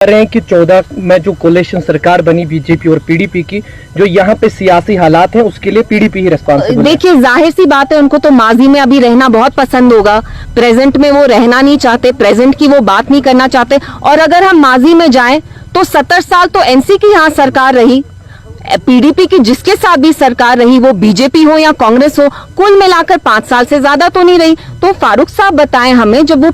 रहे हैं कि 14 में जो कोलिशन सरकार बनी बीजेपी और पीडीपी की, जो यहाँ पे सियासी हालात हैं उसके लिए पीडीपी ही रिस्पॉन्सिबल है। देखिए, जाहिर सी बात है, उनको तो माजी में अभी रहना बहुत पसंद होगा, प्रेजेंट में वो रहना नहीं चाहते, प्रेजेंट की वो बात नहीं करना चाहते। और अगर हम माजी में जाएं तो 70 साल तो एनसी की यहाँ सरकार रही, पीडीपी की जिसके साथ भी सरकार रही, वो बीजेपी हो या कांग्रेस हो, कुल मिलाकर 5 साल से ज्यादा तो नहीं रही। तो फारूक साहब बताएं हमें, जब वो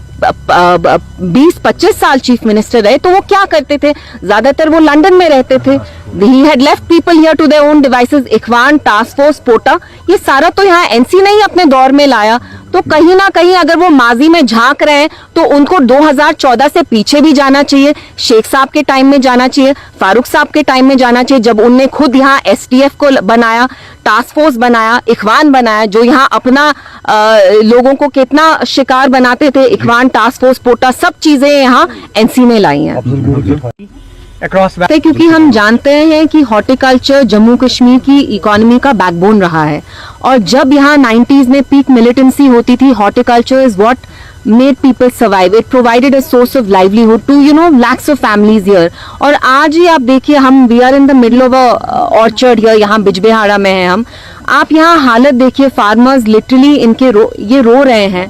20-25 साल चीफ मिनिस्टर रहे तो वो क्या करते थे? ज्यादातर वो लंदन में रहते थे। He had left people here to their own devices। Ikhwan, task force, POTA, ये सारा तो यहाँ एनसी ने ही अपने दौर में लाया। तो कहीं ना कहीं अगर वो माजी में झांक रहे हैं तो उनको 2014 से पीछे भी जाना चाहिए, शेख साहब के टाइम में जाना चाहिए, फारूक साहब के टाइम में जाना चाहिए, जब उनने खुद यहाँ एसटीएफ को बनाया, टास्क फोर्स बनाया, इखवान बनाया, जो यहाँ अपना लोगों को कितना शिकार बनाते थे। इखवान, टास्क फोर्स, पोटा, सब चीजें यहाँ एनसी ने लाई हैं। क्योंकि हम जानते हैं कि हॉर्टिकल्चर जम्मू कश्मीर की इकोनॉमी का बैकबोन रहा है, और जब यहाँ 90s में पीक मिलिटेंसी होती थी, horticulture is what made people survive. It provided a source of livelihood to lakhs of families here. और आज ही आप देखिए, हम we are in the middle of a orchard here, यहाँ बिजबेहाड़ा में हैं हम। आप यहाँ हालत देखिए, फार्मर्स लिटरली इनके ये रो रहे हैं,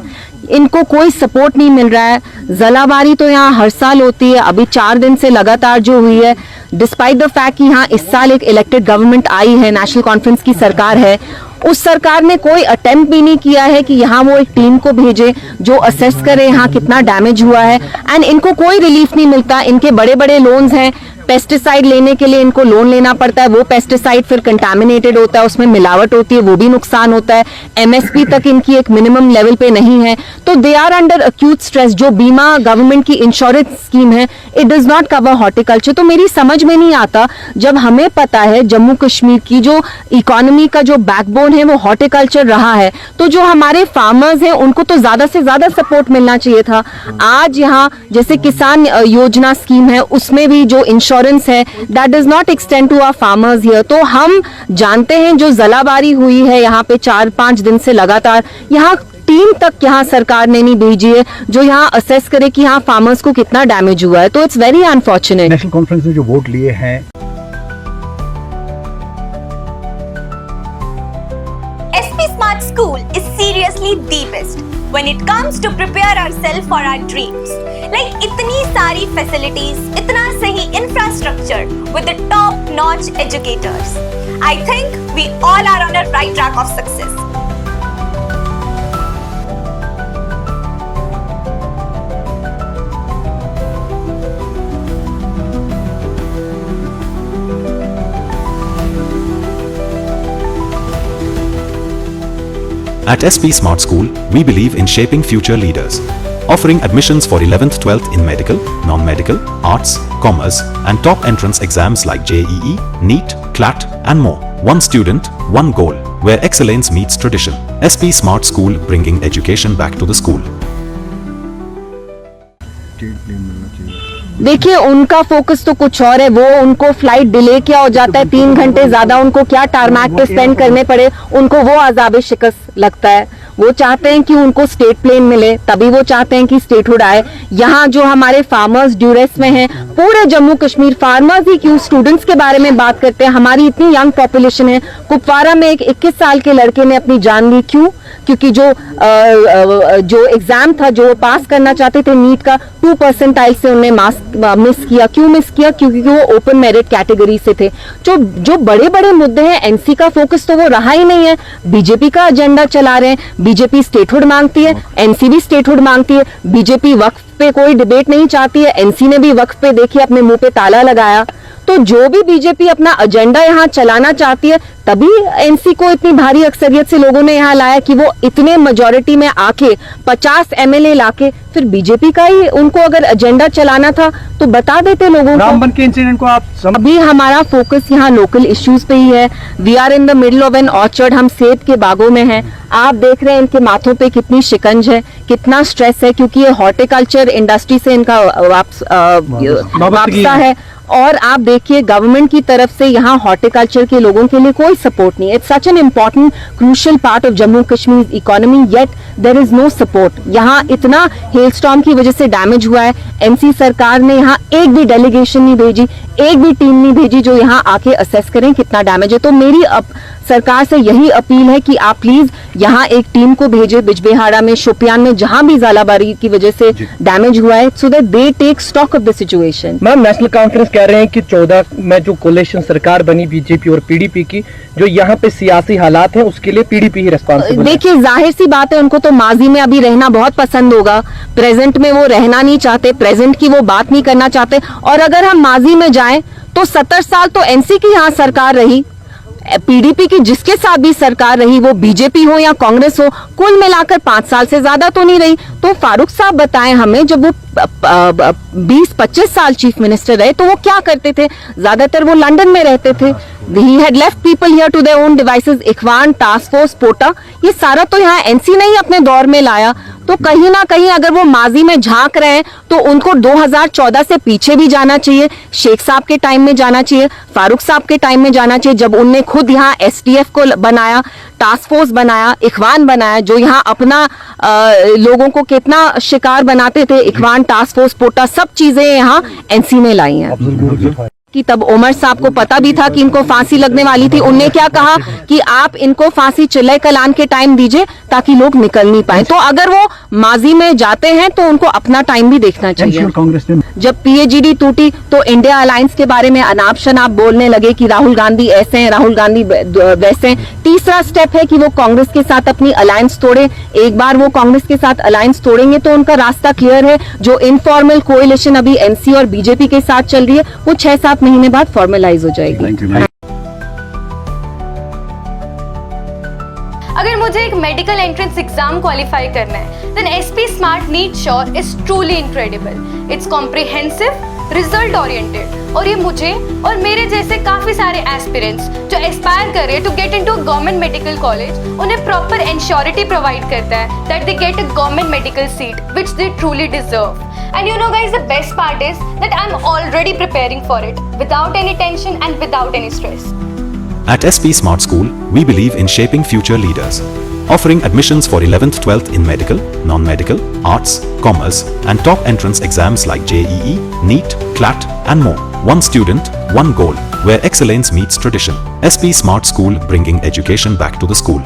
इनको कोई सपोर्ट नहीं मिल रहा है। जलाबारी तो यहाँ हर साल होती है, अभी 4 दिन से लगातार जो हुई है, डिस्पाइट द फैक्ट कि यहाँ इस साल एक इलेक्टेड गवर्नमेंट आई है, नेशनल कॉन्फ्रेंस की सरकार है, उस सरकार ने कोई अटेम्प्ट भी नहीं किया है कि यहाँ वो एक टीम को भेजे जो असेस करे यहाँ कितना डैमेज हुआ है। एंड इनको कोई रिलीफ नहीं मिलता, इनके बड़े बड़े लोन्स हैं, पेस्टिसाइड लेने के लिए इनको लोन लेना पड़ता है, वो पेस्टिसाइड फिर कंटामिनेटेड होता है, उसमें मिलावट होती है, वो भी नुकसान होता है, एमएसपी तक इनकी एक मिनिमम लेवल पे नहीं है, तो they are under acute stress. जो बीमा गवर्नमेंट की इंश्योरेंस स्कीम है, it does not cover horticulture. तो मेरी समझ में नहीं आता, जब हमें पता है जम्मू कश्मीर की जो इकोनॉमी का जो बैकबोन है वो हॉर्टिकल्चर रहा है, तो जो हमारे फार्मर्स हैं उनको तो ज्यादा से ज्यादा सपोर्ट मिलना चाहिए था। आज यहाँ जैसे किसान योजना स्कीम है, उसमें भी जो इंश्योरेंस है that does not extend to our farmers here. तो हम जानते हैं जो जलाबारी हुई है यहाँ पे 4-5 दिन से लगातार, यहाँ टीम तक यहाँ सरकार ने नहीं भेजी है जो यहाँ असेस करे कि यहाँ फार्मर्स को कितना डैमेज हुआ है। तो it's very unfortunate. National conference ने जो वोट लिए हैं, SP Smart School is seriously the best when it comes to prepare ourselves for our dreams. Like इतनी सारी facilities, इतना सही infrastructure with the top-notch educators. I think we all are on a right track of success. At SP Smart School, we believe in shaping future leaders, offering admissions for 11th, 12th in medical, non-medical, arts, commerce, and top entrance exams like JEE, NEET, CLAT, and more. One student, one goal, where excellence meets tradition. SP Smart School, bringing education back to the school. देखिए, उनका focus तो कुछ और है, वो उनको flight delay क्या हो जाता है, 3 घंटे ज्यादा उनको क्या टारमैक पे स्पेंड करने पड़े, उनको वो अज़ाब शिकस्त लगता है। वो चाहते हैं कि उनको स्टेट प्लेन मिले, तभी वो चाहते हैं कि स्टेटहुड आए। यहाँ जो हमारे फार्मर्स ड्यूरेस में हैं, पूरे जम्मू कश्मीर फार्मर्स ही क्यों, स्टूडेंट्स के बारे में बात करते हैं, हमारी इतनी यंग पॉपुलेशन है। कुपवारा में एक 21 साल के लड़के ने अपनी जान ली, क्यों? क्योंकि जो एग्जाम था, जो पास करना चाहते थे नीट का, 2% से उन्हें मिस किया। क्यों मिस किया? क्योंकि वो ओपन मेरिट कैटेगरी से थे। जो बड़े बड़े मुद्दे हैं, एनसी का फोकस तो वो रहा ही नहीं है, बीजेपी का एजेंडा चला रहे हैं। बीजेपी स्टेटहुड मांगती है, एनसी भी स्टेटहुड मांगती है। बीजेपी वक्फ पे कोई डिबेट नहीं चाहती है, एनसी ने भी वक्फ पे देखिए अपने मुंह पे ताला लगाया। तो जो भी बीजेपी अपना एजेंडा यहाँ चलाना चाहती है, तभी एनसी को इतनी भारी अक्सरियत से लोगों ने यहाँ लाया कि वो इतने मेजॉरिटी में आके 50 एमएलए लाके, फिर बीजेपी का ही उनको अगर एजेंडा चलाना था तो बता देते लोगों को। रामबन के इंसिडेंट को आप अभी हमारा फोकस यहाँ लोकल इश्यूज पे ही है। We are in the middle of an orchard, हम सेब के बागों में हैं। आप देख रहे हैं इनके माथों पे कितनी शिकंज है, कितना स्ट्रेस है, क्योंकि ये हॉर्टिकल्चर इंडस्ट्री से इनका वापसा है। और आप देखिए, गवर्नमेंट की तरफ से यहाँ हॉर्टिकल्चर के लोगों के लिए कोई कोई सपोर्ट नहीं है। It's such an important crucial part of Jammu Kashmir economy, yet there is no support. यहाँ इतना हेलस्टॉर्म की वजह से डैमेज हुआ है, एनसी सरकार ने यहाँ एक भी डेलीगेशन नहीं भेजी, एक भी टीम नहीं भेजी जो यहाँ आके असेस करें कितना डैमेज है। तो मेरी सरकार से यही अपील है कि आप प्लीज यहाँ एक टीम को भेजे बिजबेहाड़ा में, शोपियान में, जहां भी जालाबारी की वजह से डैमेज हुआ है, so that they take stock of the situation. Ma'am, National Conference कह रहे हैं कि 14 में जो कोलेशन सरकार बनी बीजेपी और पीडीपी की, जो यहाँ पे सियासी हालात हैं उसके लिए पीडीपी ही रिस्पॉन्सिबल है। देखिए, जाहिर सी बात है, उनको तो माजी में अभी रहना बहुत पसंद होगा, प्रेजेंट में वो रहना नहीं चाहते, प्रेजेंट की वो बात नहीं करना चाहते। और अगर हम माजी में जाएं तो 70 साल तो एनसी की यहाँ सरकार रही, पीडीपी की जिसके साथ भी सरकार रही, वो बीजेपी हो या कांग्रेस हो, कुल मिलाकर 5 साल से ज्यादा तो नहीं रही। तो फारूक साहब बताएं हमें, जब वो 20-25 साल चीफ मिनिस्टर रहे तो वो क्या करते थे? ज्यादातर वो लंदन में रहते थे। He had left people here to their own devices. Ikhwan, task force, POTA, ये सारा तो यहाँ एनसी ने ही अपने दौर में लाया। तो कहीं ना कहीं अगर वो माजी में झांक रहे हैं तो उनको 2014 से पीछे भी जाना चाहिए, शेख साहब के टाइम में जाना चाहिए, फारूक साहब के टाइम में जाना चाहिए, जब उनने खुद यहाँ एसटीएफ को बनाया, टास्क फोर्स बनाया, इखवान बनाया, जो यहाँ अपना लोगों को कितना शिकार बनाते थे। इखवान, टास्क फोर्स, पोटा, सब चीजें यहाँ एनसी ने लाई हैं। कि तब उमर साहब को पता भी था कि इनको फांसी लगने वाली थी। उनने क्या कहा कि आप इनको फांसी चिल्ले कलान के टाइम दीजिए ताकि लोग निकल नहीं पाए। तो अगर वो माजी में जाते हैं तो उनको अपना टाइम भी देखना चाहिए। कांग्रेस ने जब पीएजीडी टूटी तो इंडिया अलायंस के बारे में अनाप शनाप बोलने लगे कि राहुल गांधी ऐसे हैं, राहुल गांधी वैसे हैं। तीसरा स्टेप है कि वो कांग्रेस के साथ अपनी अलायंस तोड़े। एक बार वो कांग्रेस के साथ अलायंस तोड़ेंगे तो उनका रास्ता क्लियर है। जो इनफॉर्मल कोएलिशन अभी एनसी और बीजेपी के साथ चल रही है वो 6-7 महीने बाद फॉर्मलाइज हो जाएगी। अगर मुझे एक मेडिकल एंट्रेंस एग्जाम क्वालिफाई करना है, then SP smart NEET sure is truly incredible. It's comprehensive, result oriented, और ये मुझे और मेरे जैसे काफी सारे एस्पिरेंट्स जो एस्पायर कर रहे हैं to get into government medical college, उन्हें प्रॉपर एंश्योरिटी प्रोवाइड करता है that they get a government medical seat which they truly deserve. And you know guys, the best part is that I'm already preparing for it without any tension and without any stress. At SP Smart School, we believe in shaping future leaders, offering admissions for 11th, 12th in medical, non-medical, arts, commerce, and top entrance exams like JEE, NEET, CLAT, and more. One student, one goal, where excellence meets tradition. SP Smart School, bringing education back to the school.